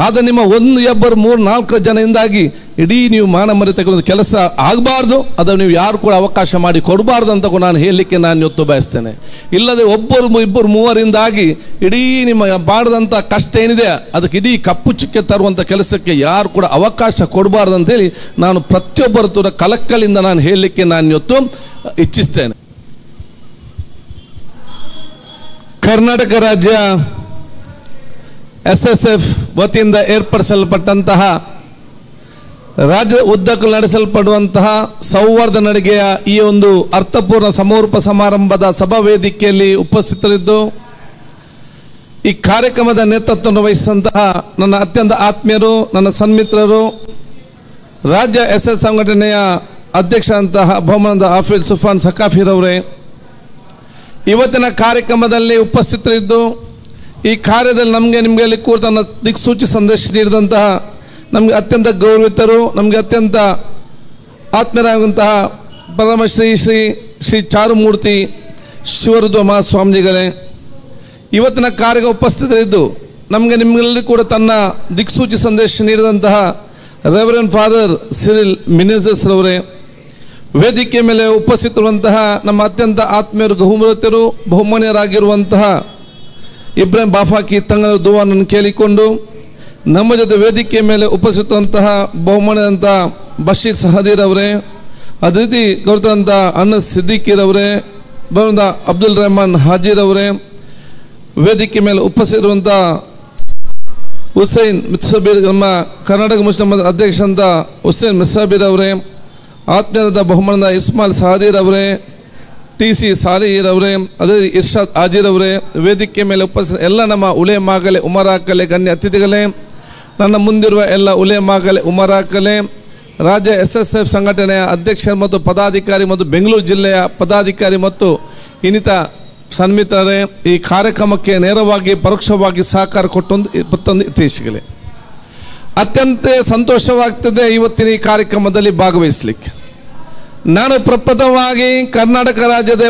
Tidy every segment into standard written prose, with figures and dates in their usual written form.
ಆದರೆ ನಿಮ್ಮ 1, 2, 3, 4 ಜನದಿಂದಾಗಿ ಇಡೀ ನೀವು ಮಾನಮರ್ಯಾದೆ ತೆಗೆದುಕೊಂಡು ಕೆಲಸ ಆಗಬಾರ್ದು. ಅದನ್ನು ನೀವು ಯಾರು ಕೂಡ ಅವಕಾಶ ಮಾಡಿ ಕೊಡಬಾರ್ದು ಅಂತ ಕೂಡ ನಾನು ಹೇಳಲಿಕ್ಕೆ ನಾನು ಇವತ್ತು ಬಯಸ್ತೇನೆ. ಇಲ್ಲದೆ 1, 2, 3ರಿಂದಾಗಿ ಇಡೀ ನಿಮ್ಮ ಮಾಡಿದಂಥ ಕಷ್ಟ ಏನಿದೆ ಅದಕ್ಕೆ ಇಡೀ ಕಪ್ಪು ಚಿಕ್ಕೆ ತರುವಂಥ ಕೆಲಸಕ್ಕೆ ಯಾರು ಕೂಡ ಅವಕಾಶ ಕೊಡಬಾರ್ದು ಅಂತೇಳಿ ನಾನು ಪ್ರತಿಯೊಬ್ಬರ ತೂರ ಕಲಕಲಿಂದ ನಾನು ಹೇಳಲಿಕ್ಕೆ ನಾನು ಇವತ್ತು ಇಚ್ಛಿಸ್ತೇನೆ. ಕರ್ನಾಟಕ ರಾಜ್ಯ SSF ವತಿಯಿಂದ ಏರ್ಪಡಿಸಲ್ಪಟ್ಟಂತಹ ರಾಜ್ಯದ ಉದ್ದಕ್ಕೂ ನಡೆಸಲ್ಪಡುವಂತಹ ಸೌಹಾರ್ದ ನಡಿಗೆಯ ಈ ಒಂದು ಅರ್ಥಪೂರ್ಣ ಸಮಾರೋಪ ಸಮಾರಂಭದ ಸಭಾ ವೇದಿಕೆಯಲ್ಲಿ ಉಪಸ್ಥಿತರಿದ್ದು ಈ ಕಾರ್ಯಕ್ರಮದ ನೇತೃತ್ವವನ್ನು ವಹಿಸಿದಂತಹ ನನ್ನ ಅತ್ಯಂತ ಆತ್ಮೀಯರು, ನನ್ನ ಸನ್ಮಿತ್ರರು, ರಾಜ್ಯ SS ಸಂಘಟನೆಯ ಅಧ್ಯಕ್ಷರಂತಹ ಬಹುಮಾನದ ಹಾಫಿಜ್ ಸುಫಾನ್ ಸಕಾಫಿರವರೇ, ಇವತ್ತಿನ ಕಾರ್ಯಕ್ರಮದಲ್ಲಿ ಉಪಸ್ಥಿತರಿದ್ದು ಈ ಕಾರ್ಯದಲ್ಲಿ ನಿಮಗೆ ಕೂಡ ತನ್ನ ದಿಕ್ಸೂಚಿ ಸಂದೇಶ ನೀಡಿದಂತಹ ನಮಗೆ ಅತ್ಯಂತ ಗೌರವಿತರು, ನಮಗೆ ಅತ್ಯಂತ ಆತ್ಮೀಯರಾಗುವಂತಹ ಪರಮಶ್ರೀ ಶ್ರೀ ಚಾರುಮೂರ್ತಿ ಶಿವರುದ್ರ ಮಹಾಸ್ವಾಮೀಜಿಗಳೇ, ಇವತ್ತಿನ ಕಾರ್ಯ ಉಪಸ್ಥಿತರಿದ್ದು ನಿಮಗೆಲ್ಲರಿಗೂ ಕೂಡ ತನ್ನ ದಿಕ್ಸೂಚಿ ಸಂದೇಶ ನೀಡಿದಂತಹ ರೆವರೆಂಡ್ ಫಾದರ್ ಸಿರಿಲ್ ಮಿನೆಜಸ್ ರವರೇ, ವೇದಿಕೆ ಮೇಲೆ ಉಪಸ್ಥಿತರುವಂತಹ ನಮ್ಮ ಅತ್ಯಂತ ಆತ್ಮೀಯರು ಗೌರವಿತರು ಬಹುಮಾನ್ಯರಾಗಿರುವಂತಹ ಇಬ್ರಾಹಿಂ ಬಾಫಾಕಿ ತಂಗಳ ದುವಾನನ್ನು ಕೇಳಿಕೊಂಡು ನಮ್ಮ ಜೊತೆ ವೇದಿಕೆ ಮೇಲೆ ಉಪಸ್ಥಿತವಂತಹ ಬಹುಮಾನ್ಯದಂಥ ಬಶೀರ್ ಸಹದೀರ್ ಅವರೇ, ಅದೇ ರೀತಿ ಗೌರವಂತ ಅನಸ್ ಸಿದ್ದಿಕಿರವರೇ, ಬಹುಮಾನ್ಯ ಅಬ್ದುಲ್ ರೆಹಮಾನ್ ಹಾಜಿರ್ ಅವರೇ, ವೇದಿಕೆ ಮೇಲೆ ಉಪಸ್ಥಿತರುವಂಥ ಹುಸೇನ್ ಮಿತ್ಸಬೀರ್, ನಮ್ಮ ಕರ್ನಾಟಕ ಮುಸ್ಲಿಂ ಅಧ್ಯಕ್ಷ ಅಂತ ಹುಸೇನ್ ಮಿತ್ಸಬೀರ್ ಅವರೇ, ಆತ್ಮೀಯರಾದ ಬಹುಮಾನದ ಇಸ್ಮಾಲ್ ಸಹದೀರ್ ಅವರೇ, TC ಸಾಲಿಹ್ ಅವರೇ, ಅದೇ ಇರ್ಷಾದ್ ಹಾಜಿರ್ ಅವರೇ, ವೇದಿಕೆ ಮೇಲೆ ಉಪಸ್ಥಿತ ಎಲ್ಲ ನಮ್ಮ ಉಲೇಮಾಗಲೆ ಉಮರಾಕಲೆ ಗಣ್ಯ ಅತಿಥಿಗಳೇ, ನನ್ನ ಮುಂದಿರುವ ಎಲ್ಲ ಉಲೇಮಾಗಲೆ ಉಮರಾಕಲೆ, ರಾಜ್ಯ SSF ಸಂಘಟನೆಯ ಅಧ್ಯಕ್ಷರು ಮತ್ತು ಪದಾಧಿಕಾರಿ ಮತ್ತು ಬೆಂಗಳೂರು ಜಿಲ್ಲೆಯ ಪದಾಧಿಕಾರಿ ಮತ್ತು ಇನ್ನಿತ ಸನ್ಮಿತ್ರರೇ, ಈ ಕಾರ್ಯಕ್ರಮಕ್ಕೆ ನೇರವಾಗಿ ಪರೋಕ್ಷವಾಗಿ ಸಹಕಾರ ಕೊಟ್ಟೊಂದು ಇತ್ತೀಚೆಗೆ ಅತ್ಯಂತ ಸಂತೋಷವಾಗ್ತದೆ ಇವತ್ತಿನ ಈ ಕಾರ್ಯಕ್ರಮದಲ್ಲಿ ಭಾಗವಹಿಸಲಿಕ್ಕೆ. ನಾನು ಪ್ರಪ್ರಥಮವಾಗಿ ಕರ್ನಾಟಕ ರಾಜ್ಯದ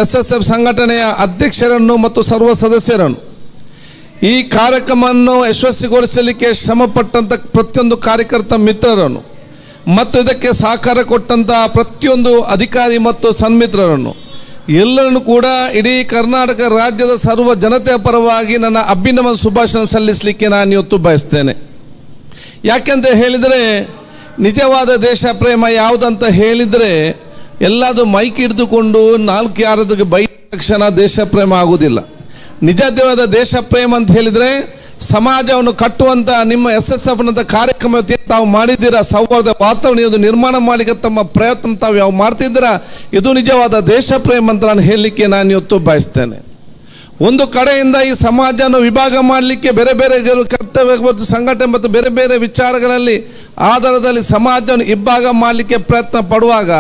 SSF ಸಂಘಟನೆಯ ಅಧ್ಯಕ್ಷರನ್ನು ಮತ್ತು ಸರ್ವ ಸದಸ್ಯರನ್ನು ಈ ಕಾರ್ಯಕ್ರಮವನ್ನು ಯಶಸ್ವಿಗೊಳಿಸಲಿಕ್ಕೆ ಶ್ರಮಪಟ್ಟಂಥ ಪ್ರತಿಯೊಂದು ಕಾರ್ಯಕರ್ತ ಮಿತ್ರರನ್ನು ಮತ್ತು ಇದಕ್ಕೆ ಸಹಕಾರ ಕೊಟ್ಟಂತಹ ಪ್ರತಿಯೊಂದು ಅಧಿಕಾರಿ ಮತ್ತು ಸನ್ಮಿತ್ರರನ್ನು ಎಲ್ಲರನ್ನು ಕೂಡ ಇಡೀ ಕರ್ನಾಟಕ ರಾಜ್ಯದ ಸರ್ವ ಜನತೆಯ ಪರವಾಗಿ ನನ್ನ ಅಭಿನಂದನೆ ಶುಭಾಶಯ ಸಲ್ಲಿಸಲಿಕ್ಕೆ ನಾನು ಇವತ್ತು ಬಯಸ್ತೇನೆ. ಯಾಕೆಂತ ಹೇಳಿದರೆ ನಿಜವಾದ ದೇಶ ಪ್ರೇಮ ಯಾವುದಂತ ಹೇಳಿದರೆ ಎಲ್ಲದು ಮೈಕ್ ಹಿಡಿದುಕೊಂಡು 4 ಯಾರದಿಗೆ ಬೈದ ತಕ್ಷಣ ದೇಶ ಪ್ರೇಮ ಆಗುವುದಿಲ್ಲ. ನಿಜವಾದ ದೇಶ ಪ್ರೇಮ ಅಂತ ಹೇಳಿದರೆ ಸಮಾಜವನ್ನು ಕಟ್ಟುವಂಥ ನಿಮ್ಮ SSF ಕಾರ್ಯಕ್ರಮ ತಾವು ಮಾಡಿದ್ದೀರಾ, ಸೌಹಾರ್ದ ವಾತಾವರಣ ನಿರ್ಮಾಣ ಮಾಡಲಿಕ್ಕೆ ತಮ್ಮ ಪ್ರಯತ್ನ ತಾವು ಯಾವ ಮಾಡ್ತಿದ್ದೀರಾ, ಇದು ನಿಜವಾದ ದೇಶ ಪ್ರೇಮ ಅಂತ ನಾನು ಹೇಳಲಿಕ್ಕೆ ನಾನು ಇವತ್ತು ಬಯಸ್ತೇನೆ. ಒಂದು ಕಡೆಯಿಂದ ಈ ಸಮಾಜವನ್ನು ವಿಭಾಗ ಮಾಡಲಿಕ್ಕೆ ಬೇರೆ ಬೇರೆ ಕರ್ತವ್ಯ ಮತ್ತು ಸಂಘಟನೆ ಮತ್ತು ಬೇರೆ ಬೇರೆ ವಿಚಾರಗಳಲ್ಲಿ ಆಧಾರದಲ್ಲಿ ಸಮಾಜವನ್ನು ಇಬ್ಬಾಗ ಮಾಡಲಿಕ್ಕೆ ಪ್ರಯತ್ನ ಪಡುವಾಗ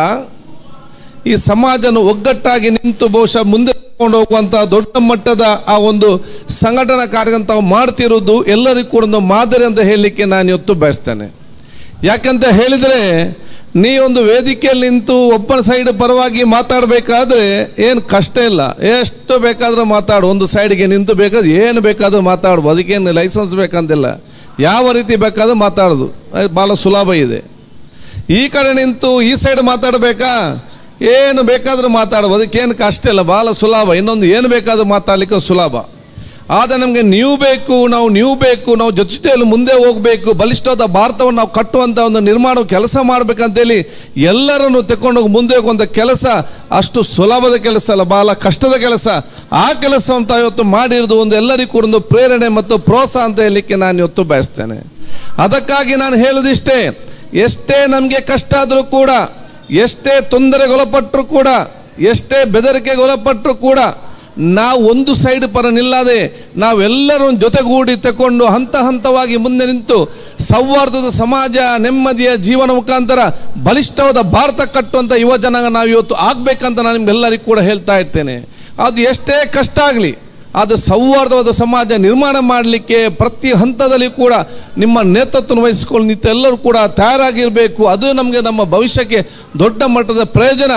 ಈ ಸಮಾಜವನ್ನು ಒಗ್ಗಟ್ಟಾಗಿ ನಿಂತು ಬಹುಶಃ ಮುಂದೆ ಕೊಂಡು ಹೋಗುವಂಥ ದೊಡ್ಡ ಮಟ್ಟದ ಆ ಒಂದು ಸಂಘಟನಾ ಕಾರ್ಯ ತಾವು ಮಾಡ್ತಿರೋದು ಎಲ್ಲರಿಗೂ ಕೂಡ ಒಂದು ಮಾದರಿ ಅಂತ ಹೇಳಲಿಕ್ಕೆ ನಾನು ಇವತ್ತು ಬಯಸ್ತೇನೆ. ಯಾಕಂತ ಹೇಳಿದರೆ ನೀವೊಂದು ವೇದಿಕೆಯಲ್ಲಿ ನಿಂತು ಒಬ್ಬನ ಸೈಡ್ ಪರವಾಗಿ ಮಾತಾಡಬೇಕಾದ್ರೆ ಏನು ಕಷ್ಟ ಇಲ್ಲ, ಎಷ್ಟು ಬೇಕಾದರೂ ಮಾತಾಡು, ಒಂದು ಸೈಡ್ಗೆ ನಿಂತು ಬೇಕಾದ್ರೆ ಏನು ಬೇಕಾದರೂ ಮಾತಾಡ್ಬೋದು, ಅದಕ್ಕೇನು ಲೈಸೆನ್ಸ್ ಬೇಕಂತಿಲ್ಲ, ಯಾವ ರೀತಿ ಬೇಕಾದರೂ ಮಾತಾಡೋದು ಭಾಳ ಸುಲಭ ಇದೆ. ಈ ಕಡೆ ನಿಂತು ಈ ಸೈಡ್ ಮಾತಾಡಬೇಕಾ, ಏನು ಬೇಕಾದರೂ ಮಾತಾಡ್ಬೋದು, ಅದಕ್ಕೇನು ಕಷ್ಟ ಇಲ್ಲ, ಭಾಳ ಸುಲಭ. ಇನ್ನೊಂದು ಏನು ಬೇಕಾದರೂ ಮಾತಾಡಲಿಕ್ಕೆ ಸುಲಭ. ಆದರೆ ನಮಗೆ ನೀವು ಬೇಕು, ನಾವು ಜೊತೆಯಲ್ಲಿ ಮುಂದೆ ಹೋಗಬೇಕು, ಬಲಿಷ್ಠವಾದ ಭಾರತವನ್ನು ನಾವು ಕಟ್ಟುವಂಥ ಒಂದು ನಿರ್ಮಾಣ ಕೆಲಸ ಮಾಡಬೇಕಂತೇಳಿ ಎಲ್ಲರನ್ನು ತೆಕ್ಕೊಂಡೋಗಿ ಮುಂದೆ ಹೋಗುವಂಥ ಕೆಲಸ ಅಷ್ಟು ಸುಲಭದ ಕೆಲಸ ಅಲ್ಲ, ಭಾಳ ಕಷ್ಟದ ಕೆಲಸ. ಆ ಕೆಲಸವನ್ನು ಇವತ್ತು ಮಾಡಿರೋದು ಒಂದು ಎಲ್ಲರಿಗೂ ಕೂಡ ಒಂದು ಪ್ರೇರಣೆ ಮತ್ತು ಪ್ರೋತ್ಸಾಹ ಅಂತ ಹೇಳಲಿಕ್ಕೆ ನಾನು ಇವತ್ತು ಬಯಸ್ತೇನೆ. ಅದಕ್ಕಾಗಿ ನಾನು ಹೇಳೋದಿಷ್ಟೇ, ಎಷ್ಟೇ ನಮಗೆ ಕಷ್ಟ ಆದರೂ ಕೂಡ, ಎಷ್ಟೇ ತೊಂದರೆಗೊಳಪಟ್ಟರೂ ಕೂಡ, ಎಷ್ಟೇ ಬೆದರಿಕೆಗೊಳಪಟ್ಟರೂ ಕೂಡ ನಾವು ಒಂದು ಸೈಡ್ ಪರ ನಿಲ್ಲದೆ ನಾವೆಲ್ಲರೂ ಜೊತೆಗೂಡಿ ತಗೊಂಡು ಹಂತ ಹಂತವಾಗಿ ಮುಂದೆ ನಿಂತು ಸೌಹಾರ್ದದ ಸಮಾಜ, ನೆಮ್ಮದಿಯ ಜೀವನ ಮುಖಾಂತರ ಬಲಿಷ್ಠವಾದ ಭಾರತ ಕಟ್ಟುವಂಥ ಯುವ ಜನಾಂಗ ನಾವು ಇವತ್ತು ಆಗಬೇಕಂತ ನಾನು ನಿಮ್ಗೆಲ್ಲರಿಗೂ ಕೂಡ ಹೇಳ್ತಾ ಇರ್ತೇನೆ. ಅದು ಎಷ್ಟೇ ಕಷ್ಟ ಆಗಲಿ, ಅದು ಸೌಹಾರ್ದವಾದ ಸಮಾಜ ನಿರ್ಮಾಣ ಮಾಡಲಿಕ್ಕೆ ಪ್ರತಿ ಹಂತದಲ್ಲಿ ಕೂಡ ನಿಮ್ಮ ನೇತೃತ್ವ ವಹಿಸಿಕೊಂಡು ನಿಂತೆಲ್ಲರೂ ಕೂಡ ತಯಾರಾಗಿರಬೇಕು. ಅದು ನಮಗೆ ನಮ್ಮ ಭವಿಷ್ಯಕ್ಕೆ ದೊಡ್ಡ ಮಟ್ಟದ ಪ್ರಯೋಜನ,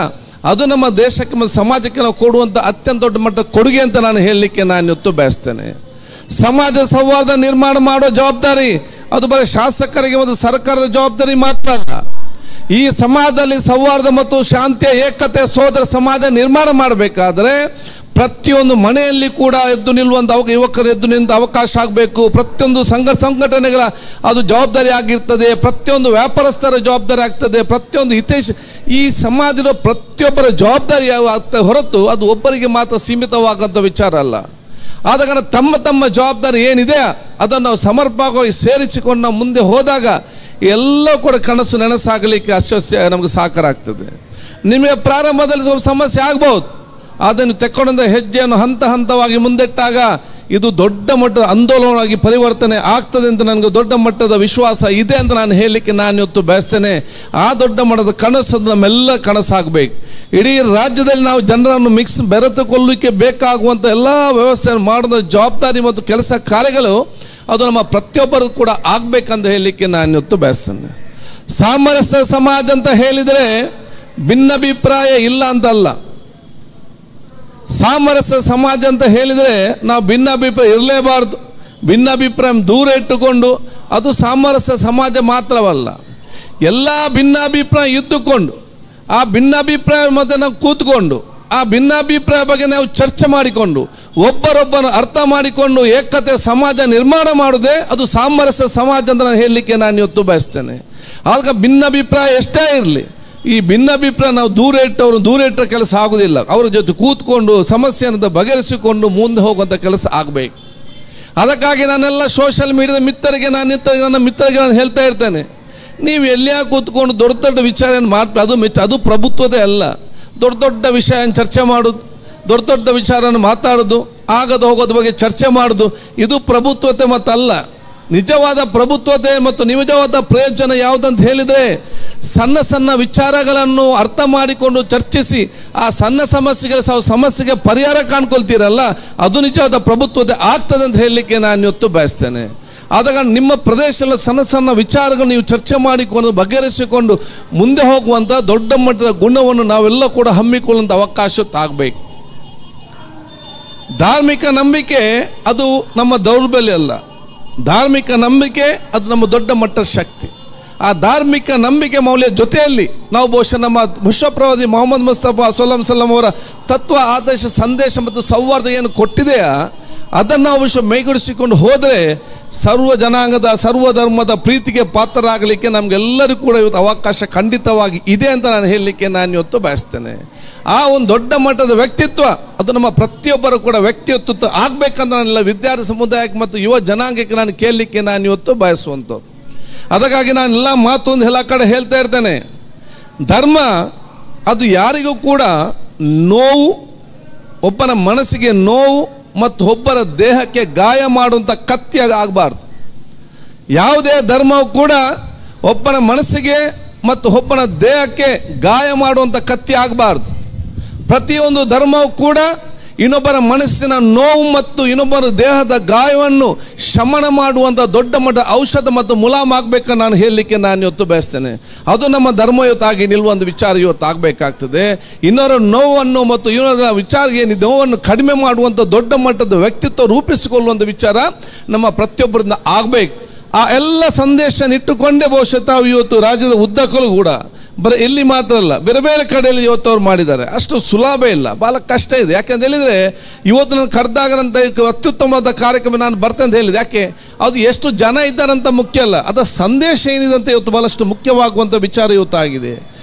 ಅದು ನಮ್ಮ ದೇಶಕ್ಕೆ ಮತ್ತು ಸಮಾಜಕ್ಕೆ ನಾವು ಕೊಡುವಂಥ ಅತ್ಯಂತ ದೊಡ್ಡ ಮಟ್ಟದ ಕೊಡುಗೆ ಅಂತ ನಾನು ಹೇಳಲಿಕ್ಕೆ ನಾನು ಇವತ್ತು ಬಯಸ್ತೇನೆ. ಸಮಾಜ ಸೌಹಾರ್ದ ನಿರ್ಮಾಣ ಮಾಡೋ ಜವಾಬ್ದಾರಿ ಅದು ಬರೀ ಶಾಸಕರಿಗೆ ಮತ್ತು ಸರ್ಕಾರದ ಜವಾಬ್ದಾರಿ ಮಾತ್ರ ಅಲ್ಲ. ಈ ಸಮಾಜದಲ್ಲಿ ಸೌಹಾರ್ದ ಮತ್ತು ಶಾಂತಿಯ ಏಕತೆ ಸೋದರ ಸಮಾಜ ನಿರ್ಮಾಣ ಮಾಡಬೇಕಾದ್ರೆ ಪ್ರತಿಯೊಂದು ಮನೆಯಲ್ಲಿ ಕೂಡ ಎದ್ದು ನಿಲ್ಲುವಂಥ ಯುವಕರು ಎದ್ದು ನಿಂತ ಅವಕಾಶ ಆಗಬೇಕು. ಪ್ರತಿಯೊಂದು ಸಂಘಟನೆಗಳ ಅದು ಜವಾಬ್ದಾರಿ ಆಗಿರ್ತದೆ, ಪ್ರತಿಯೊಂದು ವ್ಯಾಪಾರಸ್ಥರ ಜವಾಬ್ದಾರಿ ಆಗ್ತದೆ, ಪ್ರತಿಯೊಂದು ಈ ಸಮಾಜದ ಪ್ರತಿಯೊಬ್ಬರ ಜವಾಬ್ದಾರಿ ಹೊರತು ಅದು ಒಬ್ಬರಿಗೆ ಮಾತ್ರ ಸೀಮಿತವಾಗಂಥ ವಿಚಾರ ಅಲ್ಲ. ಆದ ಕಾರಣ ತಮ್ಮ ತಮ್ಮ ಜವಾಬ್ದಾರಿ ಏನಿದೆ ಅದನ್ನು ನಾವು ಸಮರ್ಪಕವಾಗಿ ಸೇರಿಸಿಕೊಂಡು ನಾವು ಮುಂದೆ ಹೋದಾಗ ಎಲ್ಲ ಕೂಡ ಕನಸು ನೆನಸಾಗಲಿಕ್ಕೆ ಅಶ್ವಸ್ಯ ನಮಗೆ ಸಾಕಾರ ಆಗ್ತದೆ. ನಿಮಗೆ ಪ್ರಾರಂಭದಲ್ಲಿ ಸ್ವಲ್ಪ ಸಮಸ್ಯೆ ಆಗ್ಬೋದು, ಅದನ್ನು ತೆಕ್ಕೊಂಡ ಹೆಜ್ಜೆಯನ್ನು ಹಂತ ಹಂತವಾಗಿ ಮುಂದಿಟ್ಟಾಗ ಇದು ದೊಡ್ಡ ಮಟ್ಟದ ಆಂದೋಲನವಾಗಿ ಪರಿವರ್ತನೆ ಆಗ್ತದೆ ಅಂತ ನನಗೆ ದೊಡ್ಡ ಮಟ್ಟದ ವಿಶ್ವಾಸ ಇದೆ ಅಂತ ನಾನು ಹೇಳಲಿಕ್ಕೆ ನಾನು ಇವತ್ತು ಬಯಸ್ತೇನೆ. ಆ ದೊಡ್ಡ ಮಟ್ಟದ ಕನಸು ನಮ್ಮೆಲ್ಲ ಕನಸಾಗಬೇಕು. ಇಡೀ ರಾಜ್ಯದಲ್ಲಿ ನಾವು ಜನರನ್ನು ಬೆರೆತುಕೊಳ್ಳಲಿಕ್ಕೆ ಬೇಕಾಗುವಂಥ ಎಲ್ಲ ವ್ಯವಸ್ಥೆಯನ್ನು ಮಾಡೋದ ಜವಾಬ್ದಾರಿ ಮತ್ತು ಕೆಲಸ ಕಾರ್ಯಗಳು ಅದು ನಮ್ಮ ಪ್ರತಿಯೊಬ್ಬರು ಕೂಡ ಆಗಬೇಕಂತ ಹೇಳಲಿಕ್ಕೆ ನಾನು ಇವತ್ತು ಬಯಸ್ತೇನೆ. ಸಾಮರಸ್ಯ ಸಮಾಜ ಅಂತ ಹೇಳಿದರೆ ಭಿನ್ನಾಭಿಪ್ರಾಯ ಇಲ್ಲ ಅಂತಲ್ಲ. ಸಾಮರಸ್ಯ ಸಮಾಜ ಅಂತ ಹೇಳಿದರೆ ನಾವು ಭಿನ್ನಾಭಿಪ್ರಾಯ ಇರಲೇಬಾರ್ದು. ಭಿನ್ನಾಭಿಪ್ರಾಯ ದೂರ ಇಟ್ಟುಕೊಂಡು ಅದು ಸಾಮರಸ್ಯ ಸಮಾಜ ಮಾತ್ರವಲ್ಲ. ಎಲ್ಲ ಭಿನ್ನಾಭಿಪ್ರಾಯ ಇದ್ದುಕೊಂಡು ಆ ಭಿನ್ನಾಭಿಪ್ರಾಯ ಮಧ್ಯೆ ನಾವು ಕೂತ್ಕೊಂಡು ಆ ಭಿನ್ನಾಭಿಪ್ರಾಯ ಬಗ್ಗೆ ನಾವು ಚರ್ಚೆ ಮಾಡಿಕೊಂಡು ಒಬ್ಬರೊಬ್ಬನ ಅರ್ಥ ಮಾಡಿಕೊಂಡು ಏಕತೆ ಸಮಾಜ ನಿರ್ಮಾಣ ಮಾಡೋದೇ ಅದು ಸಾಮರಸ್ಯ ಸಮಾಜ ಅಂತ ನಾನು ಹೇಳಲಿಕ್ಕೆ ನಾನು ಇವತ್ತು ಬಯಸ್ತೇನೆ. ಆಗ ಭಿನ್ನಾಭಿಪ್ರಾಯ ಎಷ್ಟೇ ಇರಲಿ, ಈ ಭಿನ್ನಾಭಿಪ್ರಾಯ ನಾವು ದೂರ ಇಟ್ಟರೆ ಕೆಲಸ ಆಗೋದಿಲ್ಲ. ಅವರ ಜೊತೆ ಕೂತ್ಕೊಂಡು ಸಮಸ್ಯೆಯನ್ನು ಬಗೆಹರಿಸಿಕೊಂಡು ಮುಂದೆ ಹೋಗುವಂಥ ಕೆಲಸ ಆಗಬೇಕು. ಅದಕ್ಕಾಗಿ ನಾನೆಲ್ಲ ಸೋಷಿಯಲ್ ಮೀಡಿಯಾದ ನನ್ನ ಮಿತ್ರರಿಗೆ ನಾನು ಹೇಳ್ತಾ ಇರ್ತೇನೆ, ನೀವು ಎಲ್ಲಿಯಾ ಕೂತ್ಕೊಂಡು ದೊಡ್ಡ ದೊಡ್ಡ ವಿಚಾರ ಅದು ಪ್ರಭುತ್ವದೇ ಅಲ್ಲ. ದೊಡ್ಡ ವಿಷಯ ಚರ್ಚೆ ಮಾಡೋದು, ದೊಡ್ಡ ವಿಚಾರವನ್ನು ಮಾತಾಡೋದು, ಆಗದು ಹೋಗೋದ್ರ ಬಗ್ಗೆ ಚರ್ಚೆ ಮಾಡೋದು ಇದು ಪ್ರಭುತ್ವತೆ ಮತ್ತಲ್ಲ. ನಿಜವಾದ ಪ್ರಭುತ್ವತೆ ಮತ್ತು ನಿಜವಾದ ಪ್ರಯೋಜನ ಯಾವುದಂತ ಹೇಳಿದರೆ ಸಣ್ಣ ಸಣ್ಣ ವಿಚಾರಗಳನ್ನು ಅರ್ಥ ಮಾಡಿಕೊಂಡು ಚರ್ಚಿಸಿ ಆ ಸಣ್ಣ ಸಮಸ್ಯೆಗೆ ಪರಿಹಾರ ಕಾಣ್ಕೊಳ್ತೀರಲ್ಲ, ಅದು ನಿಜವಾದ ಪ್ರಭುತ್ವತೆ ಆಗ್ತದೆ ಅಂತ ಹೇಳಲಿಕ್ಕೆ ನಾನು ಇವತ್ತು ಬಯಸ್ತೇನೆ. ಆದಾಗ ನಿಮ್ಮ ಪ್ರದೇಶದ ಸಣ್ಣ ವಿಚಾರಗಳು ನೀವು ಚರ್ಚೆ ಮಾಡಿಕೊಂಡು ಬಗೆಹರಿಸಿಕೊಂಡು ಮುಂದೆ ಹೋಗುವಂಥ ದೊಡ್ಡ ಮಟ್ಟದ ಗುಣವನ್ನು ನಾವೆಲ್ಲ ಕೂಡ ಹಮ್ಮಿಕೊಳ್ಳುವಂಥ ಅವಕಾಶ ಆಗಬೇಕು. ಧಾರ್ಮಿಕ ನಂಬಿಕೆ ಅದು ನಮ್ಮ ದೌರ್ಬಲ್ಯ ಅಲ್ಲ. ಧಾರ್ಮಿಕ ನಂಬಿಕೆ ಅದು ನಮ್ಮ ದೊಡ್ಡ ಮಟ್ಟದ ಶಕ್ತಿ. ಆ ಧಾರ್ಮಿಕ ನಂಬಿಕೆ ಮೌಲ್ಯ ಜೊತೆಯಲ್ಲಿ ನಾವು ಬಹುಶಃ ನಮ್ಮ ವಿಶ್ವಪ್ರವಾದಿ ಮೊಹಮ್ಮದ್ ಮುಸ್ತಫಾ ಸಲ್ಲಂ ಅವರ ತತ್ವ ಆದೇಶ ಸಂದೇಶ ಮತ್ತು ಸೌಹಾರ್ದ ಏನು ಕೊಟ್ಟಿದೆಯಾ ಅದನ್ನು ನಾವು ಮೈಗೂಡಿಸಿಕೊಂಡು ಹೋದರೆ ಸರ್ವ ಜನಾಂಗದ ಸರ್ವ ಧರ್ಮದ ಪ್ರೀತಿಗೆ ಪಾತ್ರರಾಗಲಿಕ್ಕೆ ನಮಗೆಲ್ಲರಿಗೂ ಕೂಡ ಇವತ್ತು ಅವಕಾಶ ಖಂಡಿತವಾಗಿ ಇದೆ ಅಂತ ನಾನು ಹೇಳಲಿಕ್ಕೆ ನಾನು ಇವತ್ತು ಬಯಸ್ತೇನೆ. ಆ ಒಂದು ದೊಡ್ಡ ಮಟ್ಟದ ವ್ಯಕ್ತಿತ್ವ ಅದು ನಮ್ಮ ಪ್ರತಿಯೊಬ್ಬರು ಕೂಡ ವ್ಯಕ್ತಿತ್ವ ಆಗಬೇಕಂತ ನಾನೆಲ್ಲ ವಿದ್ಯಾರ್ಥಿ ಸಮುದಾಯಕ್ಕೆ ಮತ್ತು ಯುವ ಜನಾಂಗಕ್ಕೆ ನಾನು ಕೇಳಲಿಕ್ಕೆ ನಾನು ಇವತ್ತು ಬಯಸುವಂಥದ್ದು. ಅದಕ್ಕಾಗಿ ನಾನೆಲ್ಲ ಮಾತೊಂದು ಎಲ್ಲ ಕಡೆ ಹೇಳ್ತಾ ಇರ್ತೇನೆ, ಧರ್ಮ ಅದು ಯಾರಿಗೂ ಕೂಡ ನೋವು, ಒಬ್ಬನ ಮನಸ್ಸಿಗೆ ನೋವು ಮತ್ತು ಒಬ್ಬರ ದೇಹಕ್ಕೆ ಗಾಯ ಮಾಡುವಂಥ ಕತ್ತಿ ಆಗಬಾರ್ದು. ಯಾವುದೇ ಧರ್ಮವು ಕೂಡ ಒಬ್ಬನ ಮನಸ್ಸಿಗೆ ಮತ್ತು ಒಬ್ಬನ ದೇಹಕ್ಕೆ ಗಾಯ ಮಾಡುವಂಥ ಕತ್ತಿ ಆಗಬಾರ್ದು. ಪ್ರತಿಯೊಂದು ಧರ್ಮವು ಕೂಡ ಇನ್ನೊಬ್ಬರ ಮನಸ್ಸಿನ ನೋವು ಮತ್ತು ಇನ್ನೊಬ್ಬರ ದೇಹದ ಗಾಯವನ್ನು ಶಮನ ಮಾಡುವಂಥ ದೊಡ್ಡ ಮಟ್ಟದ ಔಷಧ ಮತ್ತು ಮುಲಾಮ್ ಆಗಬೇಕಂತ ನಾನು ಹೇಳಲಿಕ್ಕೆ ನಾನು ಇವತ್ತು ಬಯಸ್ತೇನೆ. ಅದು ನಮ್ಮ ಧರ್ಮ ಇವತ್ತಾಗಿ ನಿಲ್ಲುವಂಥ ವಿಚಾರ ಇವತ್ತು ಆಗಬೇಕಾಗ್ತದೆ. ಇನ್ನೊರ ನೋವನ್ನು ಮತ್ತು ಇನ್ನೊರ ವಿಚಾರ ಏನಿದೆ ನೋವನ್ನು ಕಡಿಮೆ ಮಾಡುವಂಥ ದೊಡ್ಡ ಮಟ್ಟದ ವ್ಯಕ್ತಿತ್ವ ರೂಪಿಸಿಕೊಳ್ಳುವಂಥ ವಿಚಾರ ನಮ್ಮ ಪ್ರತಿಯೊಬ್ಬರಿಂದ ಆಗಬೇಕು. ಆ ಎಲ್ಲ ಸಂದೇಶ ಇಟ್ಟುಕೊಂಡೇ ಬಹುಶಃ ತಾವು ಇವತ್ತು ರಾಜ್ಯದ ಉದ್ದಕ್ಕೂ ಕೂಡ ಬರೀ ಇಲ್ಲಿ ಮಾತ್ರ ಅಲ್ಲ ಬೇರೆ ಬೇರೆ ಕಡೆಯಲ್ಲಿ ಇವತ್ತು ಅವ್ರು ಮಾಡಿದ್ದಾರೆ. ಅಷ್ಟು ಸುಲಭ ಇಲ್ಲ, ಭಾಳ ಕಷ್ಟ ಇದೆ. ಯಾಕೆಂತ ಹೇಳಿದರೆ ಇವತ್ತು ನಾನು ಕರೆದಾಗಂತ ಅತ್ಯುತ್ತಮವಾದ ಕಾರ್ಯಕ್ರಮ ನಾನು ಬರ್ತೇನೆ ಅಂತ ಹೇಳಿದೆ. ಯಾಕೆ ಅದು ಎಷ್ಟು ಜನ ಇದ್ದಾರಂತ ಮುಖ್ಯ ಅಲ್ಲ, ಅದರ ಸಂದೇಶ ಏನಿದೆ ಅಂತ ಇವತ್ತು ಭಾಳಷ್ಟು ಮುಖ್ಯವಾಗುವಂಥ ವಿಚಾರ ಇವತ್ತಾಗಿದೆ.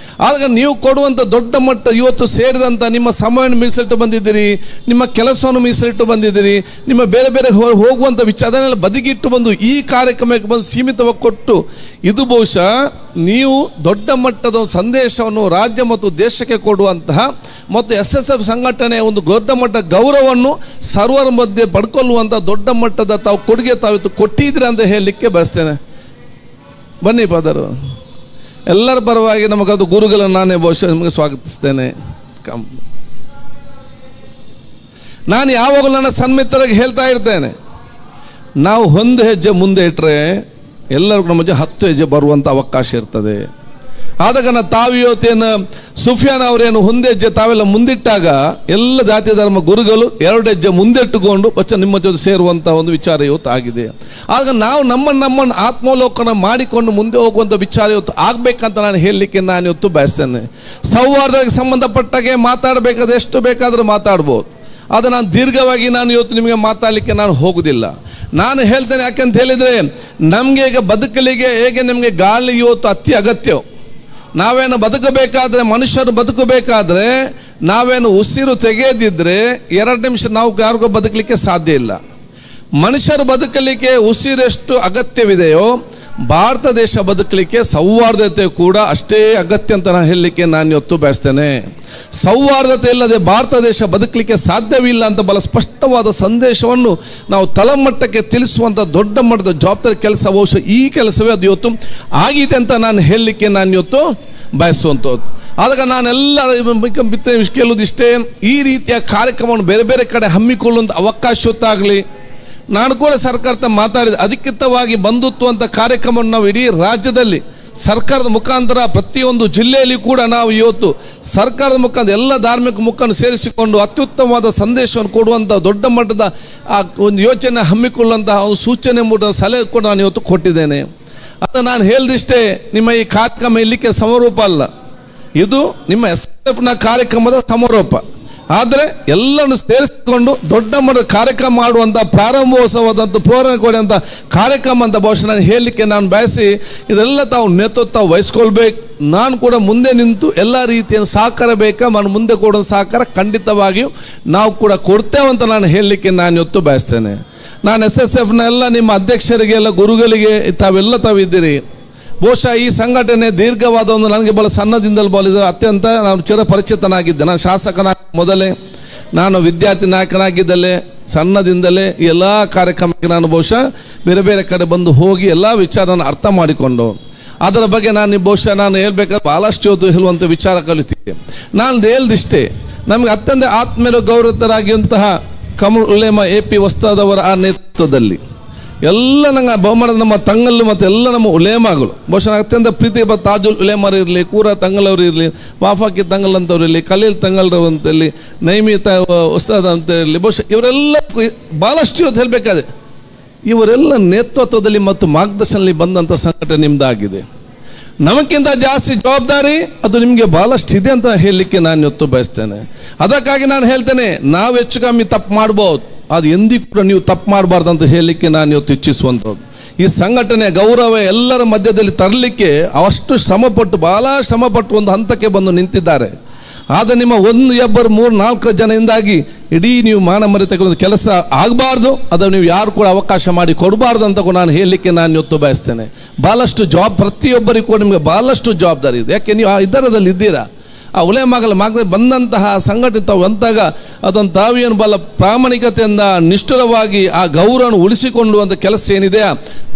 ಆಗ ನೀವು ಕೊಡುವಂಥ ದೊಡ್ಡ ಮಟ್ಟ ಇವತ್ತು ಸೇರಿದಂಥ ನಿಮ್ಮ ಸಮಯವನ್ನು ಮೀಸಲಿಟ್ಟು ಬಂದಿದ್ದೀರಿ, ನಿಮ್ಮ ಕೆಲಸವನ್ನು ಮೀಸಲಿಟ್ಟು ಬಂದಿದ್ದೀರಿ, ನಿಮ್ಮ ಬೇರೆ ಬೇರೆ ಹೋಗುವಂಥ ವಿಚಾರ ಅದನ್ನೆಲ್ಲ ಬದಿಗಿಟ್ಟು ಬಂದು ಈ ಕಾರ್ಯಕ್ರಮಕ್ಕೆ ಬಂದು ಸೀಮಿತವಾಗಿ ಕೊಟ್ಟು ಇದು ಬಹುಶಃ ನೀವು ದೊಡ್ಡ ಮಟ್ಟದ ಸಂದೇಶವನ್ನು ರಾಜ್ಯ ಮತ್ತು ದೇಶಕ್ಕೆ ಕೊಡುವಂತಹ ಮತ್ತು SSF ಸಂಘಟನೆಯ ಒಂದು ದೊಡ್ಡ ಮಟ್ಟದ ಗೌರವವನ್ನು ಸರ್ವರ ಮಧ್ಯೆ ಪಡ್ಕೊಳ್ಳುವಂಥ ದೊಡ್ಡ ಮಟ್ಟದ ತಾವು ಕೊಡುಗೆ ತಾವಿತ್ತು ಕೊಟ್ಟಿದ್ದೀರಿ ಅಂತ ಹೇಳಲಿಕ್ಕೆ ಬಯಸ್ತೇನೆ. ಬನ್ನಿ ಫಾದರು, ಎಲ್ಲರ ಪರವಾಗಿ ನಮಗದು ಗುರುಗಳನ್ನು ನಾನೇ ಬಹುಶಃ ನಿಮಗೆ ಸ್ವಾಗತಿಸ್ತೇನೆ. ನಾನು ಯಾವಾಗಲೂ ನನ್ನ ಸನ್ಮಿತರಿಗೆ ಹೇಳ್ತಾ ಇರ್ತೇನೆ, ನಾವು ಒಂದು ಹೆಜ್ಜೆ ಮುಂದೆ ಇಟ್ಟರೆ ಎಲ್ಲರಿಗೂ ನಮ್ಮ 10 ಹೆಜ್ಜೆ ಬರುವಂಥ ಅವಕಾಶ ಇರ್ತದೆ. ಆದಾಗ ತಾವು ಇವತ್ತೇನು ಸುಫಿಯಾನ್ ಅವರೇನು ಒಂದು ಹೆಜ್ಜೆ ತಾವೆಲ್ಲ ಮುಂದಿಟ್ಟಾಗ ಎಲ್ಲ ಜಾತಿ ಧರ್ಮ ಗುರುಗಳು 2 ಹೆಜ್ಜೆ ಮುಂದಿಟ್ಟುಕೊಂಡು ನಿಮ್ಮ ಜೊತೆ ಸೇರುವಂಥ ಒಂದು ವಿಚಾರ ಇವತ್ತು ಆಗಿದೆ. ಆಗ ನಾವು ನಮ್ಮನ್ನು ಆತ್ಮೋಲೋಕನ ಮಾಡಿಕೊಂಡು ಮುಂದೆ ಹೋಗುವಂಥ ವಿಚಾರ ಇವತ್ತು ಆಗಬೇಕಂತ ನಾನು ಹೇಳಲಿಕ್ಕೆ ನಾನು ಇವತ್ತು ಬಯಸ್ತೇನೆ. ಸೌಹಾರ್ದಕ್ಕೆ ಸಂಬಂಧಪಟ್ಟಾಗೆ ಮಾತಾಡಬೇಕಾದ್ರೆ ಎಷ್ಟು ಬೇಕಾದರೂ ಮಾತಾಡ್ಬೋದು. ಅದು ನಾನು ದೀರ್ಘವಾಗಿ ನಾನು ಇವತ್ತು ನಿಮಗೆ ಮಾತಾಡಲಿಕ್ಕೆ ನಾನು ಹೋಗುವುದಿಲ್ಲ. ನಾನು ಹೇಳ್ತೇನೆ ಯಾಕೆಂತ ಹೇಳಿದರೆ, ನಮಗೆ ಈಗ ಬದುಕಲಿಗೆ ಹೇಗೆ ನಮಗೆ ಗಾಳಿ ಇವತ್ತು ಅತಿ ಅಗತ್ಯ. ನಾವೇನು ಬದುಕಬೇಕಾದ್ರೆ, ಮನುಷ್ಯರು ಬದುಕಬೇಕಾದ್ರೆ ನಾವೇನು ಉಸಿರು ತೆಗೆದಿದ್ರೆ 2 ನಿಮಿಷ ನಾವು ಯಾರಿಗೂ ಬದುಕಲಿಕ್ಕೆ ಸಾಧ್ಯ ಇಲ್ಲ. ಮನುಷ್ಯರು ಬದುಕಲಿಕ್ಕೆ ಉಸಿರೆಷ್ಟು ಅಗತ್ಯವಿದೆಯೋ ಭಾರತ ದೇಶ ಬದುಕಲಿಕ್ಕೆ ಸೌಹಾರ್ದತೆ ಕೂಡ ಅಷ್ಟೇ ಅಗತ್ಯ ಅಂತ ನಾನು ಹೇಳಲಿಕ್ಕೆ ನಾನು ಇವತ್ತು ಬಯಸ್ತೇನೆ. ಸೌಹಾರ್ದತೆ ಇಲ್ಲದೆ ಭಾರತ ದೇಶ ಬದುಕಲಿಕ್ಕೆ ಸಾಧ್ಯವಿಲ್ಲ ಅಂತ ಬಹಳ ಸ್ಪಷ್ಟವಾದ ಸಂದೇಶವನ್ನು ನಾವು ತಳಮಟ್ಟಕ್ಕೆ ತಿಳಿಸುವಂಥ ದೊಡ್ಡ ಮಟ್ಟದ ಜವಾಬ್ದಾರಿ ಕೆಲಸ ಬಹುಶಃ ಈ ಕೆಲಸವೇ ಅದು ಇವತ್ತು ಆಗಿದೆ ಅಂತ ನಾನು ಹೇಳಲಿಕ್ಕೆ ನಾನು ಇವತ್ತು ಬಯಸುವಂಥದ್ದು. ಆದಾಗ ನಾನೆಲ್ಲ ಕೇಳುವುದಿಷ್ಟೇ, ಈ ರೀತಿಯ ಕಾರ್ಯಕ್ರಮವನ್ನು ಬೇರೆ ಬೇರೆ ಕಡೆ ಹಮ್ಮಿಕೊಳ್ಳುವಂಥ ಅವಕಾಶವತ್ತಾಗಲಿ. ನಾನು ಕೂಡ ಸರ್ಕಾರದ ಮಾತಾಡಿದೆ, ಅಧಿಕೃತವಾಗಿ ಬಂಧುತ್ವ ಅಂತ ಕಾರ್ಯಕ್ರಮವನ್ನು ನಾವು ಇಡೀ ರಾಜ್ಯದಲ್ಲಿ ಸರ್ಕಾರದ ಮುಖಾಂತರ ಪ್ರತಿಯೊಂದು ಜಿಲ್ಲೆಯಲ್ಲಿ ಕೂಡ ನಾವು ಇವತ್ತು ಸರ್ಕಾರದ ಮುಖಾಂತರ ಎಲ್ಲ ಧಾರ್ಮಿಕ ಮುಖಂಡರು ಸೇರಿಸಿಕೊಂಡು ಅತ್ಯುತ್ತಮವಾದ ಸಂದೇಶವನ್ನು ಕೊಡುವಂಥ ದೊಡ್ಡ ಮಟ್ಟದ ಆ ಒಂದು ಯೋಚನೆ ಹಮ್ಮಿಕೊಳ್ಳುವಂತಹ ಒಂದು ಸೂಚನೆ ಮೂಡ ಸಲಹೆ ಕೂಡ ನಾನು ಇವತ್ತು ಕೊಟ್ಟಿದ್ದೇನೆ. ಅದು ನಾನು ಹೇಳಿದಿಷ್ಟೇ, ನಿಮ್ಮ ಈ ಕಾರ್ಯಕ್ರಮ ಇಲ್ಲಿಕ್ಕೆ ಸಮಾರೋಪ ಅಲ್ಲ, ಇದು ನಿಮ್ಮ SSFನ ಕಾರ್ಯಕ್ರಮದ ಸಮಾರೋಪ. ಆದರೆ ಎಲ್ಲವನ್ನು ಸೇರಿಸಿಕೊಂಡು ದೊಡ್ಡ ಮಟ್ಟದ ಕಾರ್ಯಕ್ರಮ ಮಾಡುವಂಥ ಪ್ರಾರಂಭೋತ್ಸವದಂತ ಪ್ರೇರಣೆ ಕೊಡುವಂಥ ಕಾರ್ಯಕ್ರಮ ಅಂತ ಬಹುಶಃ ನಾನು ಹೇಳಲಿಕ್ಕೆ ನಾನು ಬಯಸಿ, ಇದೆಲ್ಲ ತಾವು ನೇತೃತ್ವ ವಹಿಸ್ಕೊಳ್ಬೇಕು. ನಾನು ಕೂಡ ಮುಂದೆ ನಿಂತು ಎಲ್ಲ ರೀತಿಯ ಸಹಕಾರ ಬೇಕಾ ನಾನು ಮುಂದೆ ಕೊಡೋ ಸಹಕಾರ ಖಂಡಿತವಾಗಿಯೂ ನಾವು ಕೂಡ ಕೊಡ್ತೇವೆ ಅಂತ ನಾನು ಹೇಳಲಿಕ್ಕೆ ನಾನು ಇವತ್ತು ಬಯಸ್ತೇನೆ. ನಾನು SSFನ ಎಲ್ಲ ನಿಮ್ಮ ಅಧ್ಯಕ್ಷರಿಗೆ ಎಲ್ಲ ಗುರುಗಳಿಗೆ ತಾವಿದ್ದೀರಿ. ಬಹುಶಃ ಈ ಸಂಘಟನೆ ದೀರ್ಘವಾದ ಒಂದು ನನಗೆ ಬಹಳ ಸಣ್ಣದಿಂದಲೂ ಬಹಳ ಅತ್ಯಂತ ನಾನು ಚಿರಪರಿಚಿತನಾಗಿದ್ದೆ. ನಾನು ಶಾಸಕನಾಗಿ ಮೊದಲೇ, ನಾನು ವಿದ್ಯಾರ್ಥಿ ನಾಯಕನಾಗಿದ್ದಲೇ, ಸಣ್ಣದಿಂದಲೇ ಎಲ್ಲ ಕಾರ್ಯಕ್ರಮಕ್ಕೆ ನಾನು ಬಹುಶಃ ಬೇರೆ ಬೇರೆ ಕಡೆ ಬಂದು ಹೋಗಿ ಎಲ್ಲ ವಿಚಾರನ ಅರ್ಥ ಮಾಡಿಕೊಂಡು ಅದರ ಬಗ್ಗೆ ನಾನು ಬಹುಶಃ ನಾನು ಹೇಳ್ಬೇಕಾದ್ರೆ ಭಾಳಷ್ಟು ಹೊತ್ತು ಹೇಳುವಂಥ ವಿಚಾರ ಕಲಿತಿದ್ದೆ. ನಾನು ಹೇಳ್ದಿಷ್ಟೇ, ನಮಗೆ ಅತ್ಯಂತ ಆತ್ಮೀಯ ಗೌರವರಾಗಿರುವಂತಹ ಕಮಲ್ ಉಲೇಮಾ AP ವಸ್ತಾದವರ ಆ ನೇತೃತ್ವದಲ್ಲಿ ಎಲ್ಲ ನಂಗೆ ಬಹುಮಾನದ ನಮ್ಮ ತಂಗಲ್ಲು ಮತ್ತು ಎಲ್ಲ ನಮ್ಮ ಉಲೇಮಾಗಳು ಬಹುಶಃ ಅತ್ಯಂತ ಪ್ರೀತಿ ತಾಜುಲ್ ಉಲೇಮಾರು ಇರಲಿ, ಕೂರ ತಂಗಲವರು ಇರಲಿ, ವಾಫಾಕಿ ತಂಗಲ್ ಅಂತವ್ರು ಇರಲಿ, ಖಲೀಲ್ ತಂಗಲ್ರವ್ ಅಂತ ಇರಲಿ, ನೈಮಿತ ಉಸ್ತಾದ್ ಅಂತ ಇರಲಿ, ಬಹುಶಃ ಇವರೆಲ್ಲ ಭಾಳಷ್ಟು ಇವತ್ತು ಹೇಳಬೇಕಾದ್ರೆ ಇವರೆಲ್ಲ ನೇತೃತ್ವದಲ್ಲಿ ಮತ್ತು ಮಾರ್ಗದರ್ಶನದಲ್ಲಿ ಬಂದಂಥ ಸಂಘಟನೆ ನಿಮ್ಮದಾಗಿದೆ. ನಮಗಿಂತ ಜಾಸ್ತಿ ಜವಾಬ್ದಾರಿ ಅದು ನಿಮಗೆ ಭಾಳಷ್ಟು ಇದೆ ಅಂತ ಹೇಳಲಿಕ್ಕೆ ನಾನು ಇವತ್ತು ಬಯಸ್ತೇನೆ. ಅದಕ್ಕಾಗಿ ನಾನು ಹೇಳ್ತೇನೆ, ನಾವು ಹೆಚ್ಚು ಕಮ್ಮಿ ತಪ್ಪು ಮಾಡ್ಬೋದು, ಅದು ಎಂದಿಗೂ ಕೂಡ ನೀವು ತಪ್ಪು ಮಾಡಬಾರ್ದು ಅಂತ ಹೇಳಲಿಕ್ಕೆ ನಾನು ಇವತ್ತು ಇಚ್ಛಿಸುವಂಥದ್ದು. ಈ ಸಂಘಟನೆ ಗೌರವ ಎಲ್ಲರ ಮಧ್ಯದಲ್ಲಿ ತರಲಿಕ್ಕೆ ಅಷ್ಟು ಶ್ರಮಪಟ್ಟು ಭಾಳ ಶ್ರಮಪಟ್ಟು ಒಂದು ಹಂತಕ್ಕೆ ಬಂದು ನಿಂತಿದ್ದಾರೆ. ಆದರೆ ನಿಮ್ಮ 1, 2, 3, 4 ಜನದಿಂದಾಗಿ ಇಡೀ ನೀವು ಮಾನಮರ್ಯಾದೆ ತೆಗೆದು ಕೆಲಸ ಆಗಬಾರ್ದು, ಅದನ್ನು ನೀವು ಯಾರು ಕೂಡ ಅವಕಾಶ ಮಾಡಿ ಕೊಡಬಾರ್ದು ಅಂತ ಕೂಡ ನಾನು ಹೇಳಲಿಕ್ಕೆ ನಾನು ಇವತ್ತು ಬಯಸ್ತೇನೆ. ಭಾಳಷ್ಟು ಪ್ರತಿಯೊಬ್ಬರಿಗೂ ಕೂಡ ನಿಮಗೆ ಭಾಳಷ್ಟು ಜವಾಬ್ದಾರಿ ಇದೆ. ಯಾಕೆ ನೀವು ಆ ಇದರದಲ್ಲಿ ಇದ್ದೀರಾ. ಆ ಉಲೇಮಾಗಳ ಮಾರ್ಗದಲ್ಲಿ ಬಂದಂತಹ ಸಂಘಟಿತ ಅಂತಾಗ ಅದನ್ನು ತಾವೇನು ಬಹಳ ಪ್ರಾಮಾಣಿಕತೆಯಿಂದ ನಿಷ್ಠುರವಾಗಿ ಆ ಗೌರವವನ್ನು ಉಳಿಸಿಕೊಳ್ಳುವಂಥ ಕೆಲಸ ಏನಿದೆಯಾ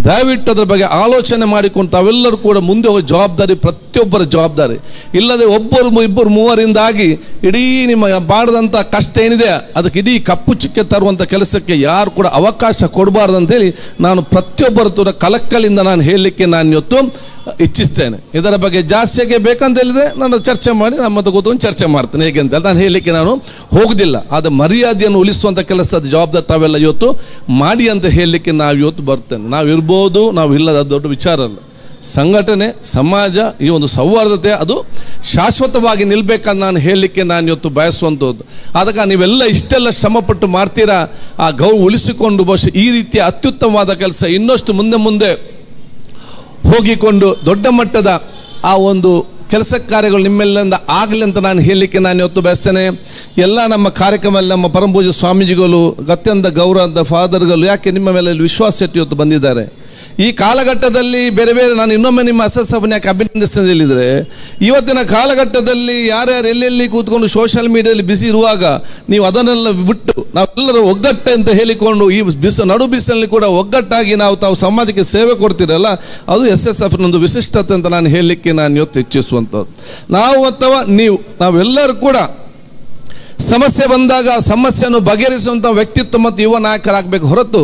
ದಯವಿಟ್ಟು ಅದರ ಬಗ್ಗೆ ಆಲೋಚನೆ ಮಾಡಿಕೊಂಡು ತಾವೆಲ್ಲರೂ ಕೂಡ ಮುಂದೆ ಹೋಗೋ ಜವಾಬ್ದಾರಿ ಪ್ರತಿಯೊಬ್ಬರ ಜವಾಬ್ದಾರಿ. ಇಲ್ಲದೆ ಒಬ್ಬರು 2, 3ರಿಂದಾಗಿ ಇಡೀ ನಿಮ್ಮ ಮಾಡಿದಂಥ ಕಷ್ಟ ಏನಿದೆ ಅದಕ್ಕೆ ಇಡೀ ಕಪ್ಪು ಚಿಕ್ಕೆ ತರುವಂಥ ಕೆಲಸಕ್ಕೆ ಯಾರು ಕೂಡ ಅವಕಾಶ ಕೊಡಬಾರ್ದು ಅಂತೇಳಿ ನಾನು ಪ್ರತಿಯೊಬ್ಬರ ಕೂಡ ಕಲಕಲಿಂದ ನಾನು ಹೇಳಲಿಕ್ಕೆ ನಾನು ಇವತ್ತು ಇಚ್ಛಿಸ್ತೇನೆ. ಇದರ ಬಗ್ಗೆ ಜಾಸ್ತಿಯಾಗಿ ಬೇಕಂತ ಹೇಳಿದ್ರೆ ನಾನು ಚರ್ಚೆ ಮಾಡಿ ನಮ್ಮ ಕೂತ್ಕೊಂಡು ಚರ್ಚೆ ಮಾಡ್ತೇನೆ. ಹೇಗೆ ಅಂತ ನಾನು ಹೇಳಲಿಕ್ಕೆ ನಾನು ಹೋಗುದಿಲ್ಲ. ಆದರೆ ಮರ್ಯಾದೆಯನ್ನು ಉಳಿಸುವಂಥ ಕೆಲಸದ ಜವಾಬ್ದಾರಿ ತಾವೆಲ್ಲ ಇವತ್ತು ಮಾಡಿ ಅಂತ ಹೇಳಲಿಕ್ಕೆ ನಾವು ಇವತ್ತು ಬರ್ತೇನೆ. ನಾವು ಇರ್ಬೋದು, ನಾವು ಇಲ್ಲದ ದೊಡ್ಡ ವಿಚಾರ ಅಲ್ಲ. ಸಂಘಟನೆ, ಸಮಾಜ, ಈ ಒಂದು ಸೌಹಾರ್ದತೆ ಅದು ಶಾಶ್ವತವಾಗಿ ನಿಲ್ಬೇಕಂತ ನಾನು ಹೇಳಲಿಕ್ಕೆ ನಾನು ಇವತ್ತು ಬಯಸುವಂಥದ್ದು. ಅದಕ್ಕೆ ನೀವೆಲ್ಲ ಇಷ್ಟೆಲ್ಲ ಶ್ರಮಪಟ್ಟು ಮಾಡ್ತೀರಾ, ಆ ಗೌರವ ಉಳಿಸಿಕೊಂಡು ಬಹುಶಃ ಈ ರೀತಿಯ ಅತ್ಯುತ್ತಮವಾದ ಕೆಲಸ ಇನ್ನಷ್ಟು ಮುಂದೆ ಹೋಗಿಕೊಂಡು ದೊಡ್ಡ ಮಟ್ಟದ ಆ ಒಂದು ಕೆಲಸ ಕಾರ್ಯಗಳು ನಿಮ್ಮೆಲ್ಲಿಂದ ಆಗಲಿ ಅಂತ ನಾನು ಹೇಳಲಿಕ್ಕೆ ನಾನು ಇವತ್ತು ಬಯಸ್ತೇನೆ. ಎಲ್ಲ ನಮ್ಮ ಕಾರ್ಯಕ್ರಮದಲ್ಲಿ ನಮ್ಮ ಪರಮಪೂಜ್ಯ ಸ್ವಾಮೀಜಿಗಳು, ಅತ್ಯಂತ ಗೌರವದ ಫಾದರ್ಗಳು ಯಾಕೆ ನಿಮ್ಮ ಮೇಲೆ ವಿಶ್ವಾಸ ಇಟ್ಟು ಇವತ್ತು ಬಂದಿದ್ದಾರೆ. ಈ ಕಾಲಘಟ್ಟದಲ್ಲಿ ಬೇರೆ ಬೇರೆ ನಾನು ಇನ್ನೊಮ್ಮೆ ನಿಮ್ಮ SSFನ ಯಾಕೆ ಅಭಿನಂದಿಸ್ತೇನೆ ಹೇಳಿದರೆ, ಇವತ್ತಿನ ಕಾಲಘಟ್ಟದಲ್ಲಿ ಯಾರ್ಯಾರು ಎಲ್ಲೆಲ್ಲಿ ಕೂತ್ಕೊಂಡು ಸೋಷಿಯಲ್ ಮೀಡಿಯಾದಲ್ಲಿ ಬಿಸಿ ಇರುವಾಗ ನೀವು ಅದನ್ನೆಲ್ಲ ಬಿಟ್ಟು ನಾವೆಲ್ಲರೂ ಒಗ್ಗಟ್ಟೆ ಅಂತ ಹೇಳಿಕೊಂಡು ಈ ನಡು ಬಿಸಿಲಲ್ಲಿ ಕೂಡ ಒಗ್ಗಟ್ಟಾಗಿ ತಾವು ಸಮಾಜಕ್ಕೆ ಸೇವೆ ಕೊಡ್ತೀರಲ್ಲ, ಅದು SSFನೊಂದು ವಿಶಿಷ್ಟತೆ ಅಂತ ನಾನು ಹೇಳಲಿಕ್ಕೆ ನಾನು ಇವತ್ತು ಇಚ್ಛಿಸುವಂಥದ್ದು. ನಾವು ಅಥವಾ ನಾವೆಲ್ಲರೂ ಕೂಡ ಸಮಸ್ಯೆ ಬಂದಾಗ ಸಮಸ್ಯೆಯನ್ನು ಬಗೆಹರಿಸುವಂಥ ವ್ಯಕ್ತಿತ್ವ ಮತ್ತು ಯುವ ನಾಯಕರಾಗಬೇಕು ಹೊರತು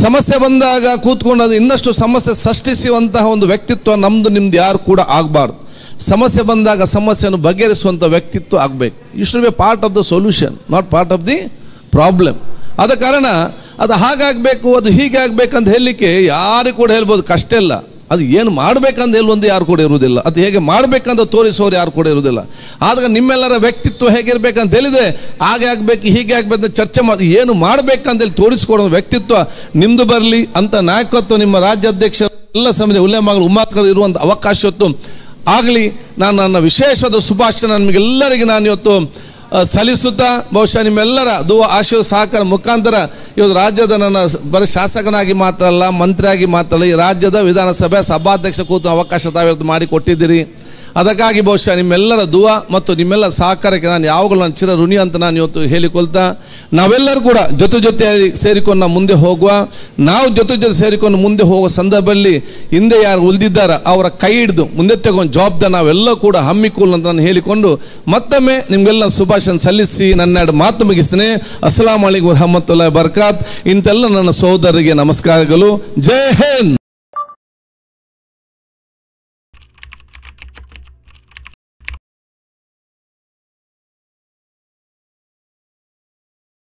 ಸಮಸ್ಯೆ ಬಂದಾಗ ಕೂತ್ಕೊಂಡು ಅದು ಇನ್ನಷ್ಟು ಸಮಸ್ಯೆ ಸೃಷ್ಟಿಸುವಂತಹ ಒಂದು ವ್ಯಕ್ತಿತ್ವ ನಮ್ಮದು ನಿಮ್ದು ಯಾರು ಕೂಡ ಆಗಬಾರ್ದು. ಸಮಸ್ಯೆ ಬಂದಾಗ ಸಮಸ್ಯೆಯನ್ನು ಬಗೆಹರಿಸುವಂಥ ವ್ಯಕ್ತಿತ್ವ ಆಗಬೇಕು. You should be part of the solution, not part of the problem. ಆದ ಕಾರಣ ಅದು ಹಾಗಾಗಬೇಕು, ಅದು ಹೀಗೆ ಆಗಬೇಕಂತ ಹೇಳಲಿಕ್ಕೆ ಯಾರು ಕೂಡ ಹೇಳ್ಬೋದು, ಕಷ್ಟ ಇಲ್ಲ. ಅದು ಏನು ಮಾಡಬೇಕಂತ ಹೇಳುವಂದು ಯಾರು ಕೂಡ ಇರುವುದಿಲ್ಲ, ಅದು ಹೇಗೆ ಮಾಡಬೇಕಂತ ತೋರಿಸೋರು ಯಾರು ಕೂಡ ಇರುವುದಿಲ್ಲ. ಆದಾಗ ನಿಮ್ಮೆಲ್ಲರ ವ್ಯಕ್ತಿತ್ವ ಹೇಗಿರ್ಬೇಕಂತ ಹೇಳಿದರೆ ಹಾಗೆ ಆಗಬೇಕು ಹೀಗೆ ಆಗಬೇಕಂತ ಚರ್ಚೆ ಮಾಡಿ ಏನು ಮಾಡಬೇಕಂತೇಳಿ ತೋರಿಸ್ಕೊಡೋ ವ್ಯಕ್ತಿತ್ವ ನಿಮ್ಮದು ಬರಲಿ ಅಂತ ನಾಯಕತ್ವ ನಿಮ್ಮ ರಾಜ್ಯಾಧ್ಯಕ್ಷ ಎಲ್ಲ ಸಮಯದ ಉಲ್ಲೇಖಗಳು ಉಮಾಕರು ಇರುವಂಥ ಅವಕಾಶ ಇವತ್ತು ಆಗಲಿ. ನಾನು ನನ್ನ ವಿಶೇಷವಾದ ಶುಭಾಶಯ ನಿಮಗೆಲ್ಲರಿಗೆ ನಾನು ಇವತ್ತು ಸಲ್ಲಿಸುತ್ತಾ, ಬಹುಶಃ ನಿಮ್ಮೆಲ್ಲರ ಆಶೀರ್ವಾದ ಸಹಕಾರ ಮುಖಾಂತರ ಇವತ್ತು ರಾಜ್ಯದ ನನ್ನ ಬರೀ ಶಾಸಕನಾಗಿ ಮಾತ್ರ ಅಲ್ಲ, ಮಂತ್ರಿಯಾಗಿ ಮಾತ್ರ ಅಲ್ಲ, ಈ ರಾಜ್ಯದ ವಿಧಾನಸಭೆ ಸಭಾಧ್ಯಕ್ಷ ಕೂತು ಅವಕಾಶ ತಾವಿವತ್ತು ಮಾಡಿಕೊಟ್ಟಿದ್ದೀರಿ. ಅದಕ್ಕಾಗಿ ಬಹುಶಃ ನಿಮ್ಮೆಲ್ಲರ ದುವಾ ಮತ್ತು ನಿಮ್ಮೆಲ್ಲ ಸಹಕಾರಕ್ಕೆ ನಾನು ಯಾವಾಗಲೂ ನಾನು ಚಿರ ಋಣಿ ಅಂತ ನಾನು ಇವತ್ತು ಹೇಳಿಕೊಳ್ತಾ, ನಾವೆಲ್ಲರೂ ಕೂಡ ಜೊತೆಯಾಗಿ ಸೇರಿಕೊಂಡು ನಾವು ಮುಂದೆ ಹೋಗುವ, ನಾವು ಜೊತೆ ಸೇರಿಕೊಂಡು ಮುಂದೆ ಹೋಗುವ ಸಂದರ್ಭದಲ್ಲಿ ಹಿಂದೆ ಯಾರು ಉಳಿದಿದ್ದಾರೆ ಅವರ ಕೈ ಹಿಡಿದು ಮುಂದೆ ತಗೊಂಡು ಜವಾಬ್ದಾರಿ ನಾವೆಲ್ಲ ಕೂಡ ಹಮ್ಮಿಕೊಳ್ಳು ಅಂತ ನಾನು ಹೇಳಿಕೊಂಡು ಮತ್ತೊಮ್ಮೆ ನಿಮಗೆಲ್ಲ ಶುಭಾಶಯ ಸಲ್ಲಿಸಿ ನನ್ನ ಮಾತು ಮುಗಿಸ್ತೇನೆ. ಅಸ್ಸಲಾಮು ಅಲೈಕುಂ ವರಹಮತುಲ್ಲಾಹಿ ವಬರಕಾತ್. ಇಂತೆಲ್ಲ ನನ್ನ ಸಹೋದರರಿಗೆ ನಮಸ್ಕಾರಗಳು. ಜೈ ಹಿಂದ್.